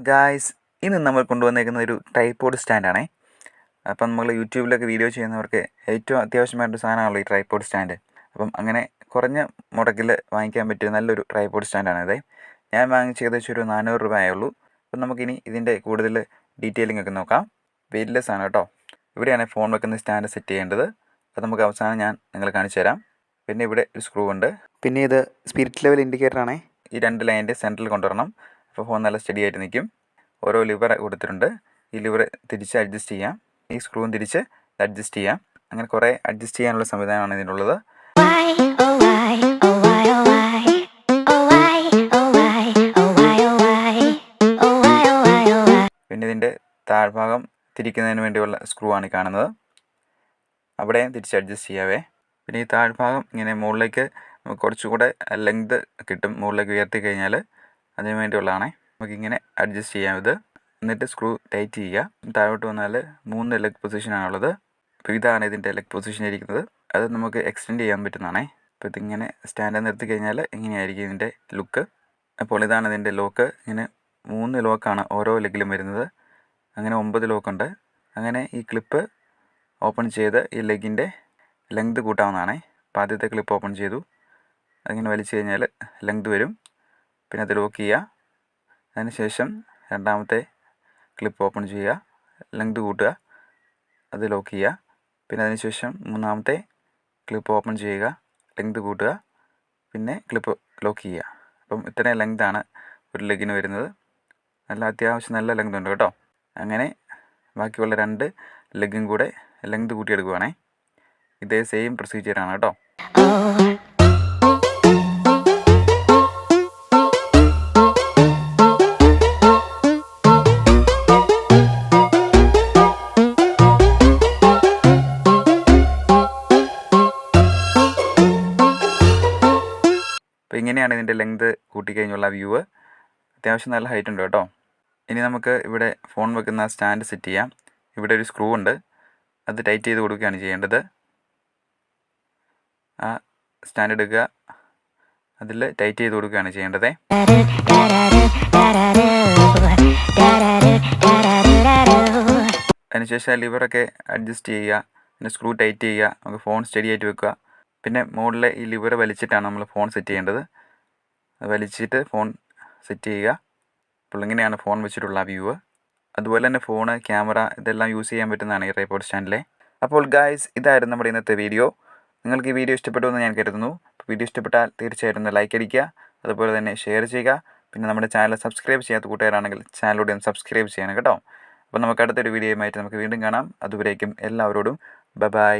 Guys, ഇന്ന് നമ്മൾ കൊണ്ടുവന്നേക്കുന്ന ഒരു ട്രൈപോഡ് സ്റ്റാൻഡാണേ. അപ്പം നമ്മൾ യൂട്യൂബിലൊക്കെ വീഡിയോ ചെയ്യുന്നവർക്ക് ഏറ്റവും അത്യാവശ്യമായിട്ടൊരു സാധനമാണല്ലോ ഈ ട്രൈപോഡ് സ്റ്റാൻഡ്. അപ്പം അങ്ങനെ കുറഞ്ഞ മുടക്കിൽ വാങ്ങിക്കാൻ പറ്റിയ നല്ലൊരു ട്രൈപോഡ് സ്റ്റാൻഡാണിത്. ഞാൻ വാങ്ങിച്ച ഏകദേശം ഒരു 400 രൂപയുള്ളൂ. അപ്പം നമുക്കിനി ഇതിൻ്റെ കൂടുതൽ ഡീറ്റെയിലിംഗ് ഒക്കെ നോക്കാം. വെയിറ്റ്ലെസ് ആണ് കേട്ടോ. ഇവിടെയാണ് ഫോൺ വെക്കുന്ന സ്റ്റാൻഡ് സെറ്റ് ചെയ്യേണ്ടത്. അത് നമുക്ക് അവസാനം ഞാൻ നിങ്ങൾ കാണിച്ചു തരാം. പിന്നെ ഇവിടെ ഒരു സ്ക്രൂ ഉണ്ട്. പിന്നെ ഇത് സ്പിരിറ്റ് ലെവൽ ഇൻഡിക്കേറ്ററാണേ. ഈ 2 ലൈനിൻ്റെ സെൻറ്ററിൽ കൊണ്ടുവരണം. അപ്പോൾ ഫോൺ നല്ല സ്റ്റഡി ആയിട്ട് നിൽക്കും. ഓരോ ലിവർ കൊടുത്തിട്ടുണ്ട്. ഈ ലിവർ തിരിച്ച് അഡ്ജസ്റ്റ് ചെയ്യാം. ഈ സ്ക്രൂവും തിരിച്ച് അഡ്ജസ്റ്റ് ചെയ്യാം. അങ്ങനെ കുറേ അഡ്ജസ്റ്റ് ചെയ്യാനുള്ള സംവിധാനമാണ് ഇതിനുള്ളത്. പിന്നെ ഇതിൻ്റെ താഴ്ഭാഗം തിരിക്കുന്നതിന് വേണ്ടിയുള്ള സ്ക്രൂ ആണ് കാണുന്നത്. അവിടെ തിരിച്ച് അഡ്ജസ്റ്റ് ചെയ്യാവേ. പിന്നെ ഈ താഴ്ഭാഗം ഇങ്ങനെ മുകളിലേക്ക് കുറച്ചുകൂടെ ലെങ്ത് കിട്ടും. മുകളിലേക്ക് ഉയർത്തി കഴിഞ്ഞാൽ അതിന് വേണ്ടിയുള്ളതാണേ. നമുക്കിങ്ങനെ അഡ്ജസ്റ്റ് ചെയ്യാം ഇത്. എന്നിട്ട് സ്ക്രൂ ടൈറ്റ് ചെയ്യുക. താഴോട്ട് വന്നാൽ 3 ലെഗ് പൊസിഷനാണുള്ളത്. അപ്പോൾ ഇതാണ് ഇതിൻ്റെ ലെഗ് പൊസിഷൻ ഇരിക്കുന്നത്. അത് നമുക്ക് എക്സ്റ്റെൻഡ് ചെയ്യാൻ പറ്റുന്നതാണേ. അപ്പോൾ ഇതിങ്ങനെ സ്റ്റാൻഡ് നിർത്തി കഴിഞ്ഞാൽ ഇങ്ങനെയായിരിക്കും ഇതിൻ്റെ ലുക്ക്. അപ്പോൾ ഇതാണ് ഇതിൻ്റെ ലോക്ക്. ഇങ്ങനെ 3 ലോക്കാണ് ഓരോ ലെഗിലും വരുന്നത്. അങ്ങനെ 9 ലോക്കുണ്ട്. അങ്ങനെ ഈ ക്ലിപ്പ് ഓപ്പൺ ചെയ്ത് ഈ ലെഗിൻ്റെ ലെങ്ത് കൂട്ടാവുന്നതാണേ. അപ്പോൾ ആദ്യത്തെ ക്ലിപ്പ് ഓപ്പൺ ചെയ്തു. അതിങ്ങനെ വലിച്ചു കഴിഞ്ഞാൽ ലെങ്ത് വരും. പിന്നെ അത് ലോക്ക് ചെയ്യുക. അതിനുശേഷം രണ്ടാമത്തെ ക്ലിപ്പ് ഓപ്പൺ ചെയ്യുക, ലെങ്ത് കൂട്ടുക, അത് ലോക്ക് ചെയ്യുക. പിന്നെ അതിനുശേഷം മൂന്നാമത്തെ ക്ലിപ്പ് ഓപ്പൺ ചെയ്യുക, ലെങ്ത് കൂട്ടുക, പിന്നെ ക്ലിപ്പ് ലോക്ക് ചെയ്യുക. അപ്പം ഇത്രയും ലെങ്താണ് ഒരു ലെഗിന് വരുന്നത്. അത്യാവശ്യം നല്ല ലെങ്ത് ഉണ്ട് കേട്ടോ. അങ്ങനെ ബാക്കിയുള്ള 2 ലെഗും കൂടെ ലെങ്ത് കൂട്ടിയെടുക്കുവാണേ. ഇതേ സെയിം പ്രൊസീജിയറാണ് കേട്ടോ. അപ്പോൾ ഇങ്ങനെയാണ് ഇതിൻ്റെ ലെങ്ത് കൂട്ടിക്കഴിഞ്ഞുള്ള വ്യൂ. അത്യാവശ്യം നല്ല ഹൈറ്റ് ഉണ്ട് കേട്ടോ. ഇനി നമുക്ക് ഇവിടെ ഫോൺ വെക്കുന്ന സ്റ്റാൻഡ് സെറ്റ് ചെയ്യാം. ഇവിടെ ഒരു സ്ക്രൂ ഉണ്ട്. അത് ടൈറ്റ് ചെയ്ത് കൊടുക്കുകയാണ് ചെയ്യേണ്ടത്. ആ സ്റ്റാൻഡ് എടുക്കുക, അതിൽ ടൈറ്റ് ചെയ്ത് കൊടുക്കുകയാണ് ചെയ്യേണ്ടത്. അതിനുശേഷം ലിവറൊക്കെ അഡ്ജസ്റ്റ് ചെയ്യുക. പിന്നെ സ്ക്രൂ ടൈറ്റ് ചെയ്യുക. നമുക്ക് ഫോൺ സ്റ്റഡി ആയിട്ട് വെക്കുക. പിന്നെ മുകളിലെ ഈ ലിവർ വലിച്ചിട്ടാണ് നമ്മൾ ഫോൺ സെറ്റ് ചെയ്യേണ്ടത്. അത് വലിച്ചിട്ട് ഫോൺ സെറ്റ് ചെയ്യുക. അപ്പോൾ ഇങ്ങനെയാണ് ഫോൺ വെച്ചിട്ടുള്ള വ്യൂ. അതുപോലെ തന്നെ ഫോണ്, ക്യാമറ ഇതെല്ലാം യൂസ് ചെയ്യാൻ പറ്റുന്നതാണ് ഈ ട്രൈപോഡ് സ്റ്റാൻഡിലെ. അപ്പോൾ ഗായ്സ്, ഇതായിരുന്നു നമ്മുടെ ഇന്നത്തെ വീഡിയോ. നിങ്ങൾക്ക് ഈ വീഡിയോ ഇഷ്ടപ്പെട്ടു എന്ന് ഞാൻ കരുതുന്നു. വീഡിയോ ഇഷ്ടപ്പെട്ടാൽ തീർച്ചയായിട്ടും ലൈക്ക് അടിക്കുക. അതുപോലെ തന്നെ ഷെയർ ചെയ്യുക. പിന്നെ നമ്മുടെ ചാനൽ സബ്സ്ക്രൈബ് ചെയ്യാത്ത കൂട്ടുകാരാണെങ്കിൽ ചാനലിലൂടെ ഒന്ന് സബ്സ്ക്രൈബ് ചെയ്യണം കേട്ടോ. അപ്പോൾ നമുക്ക് അടുത്തൊരു വീഡിയോയുമായിട്ട് നമുക്ക് വീണ്ടും കാണാം. അതുവരേക്കും എല്ലാവരോടും ബൈ.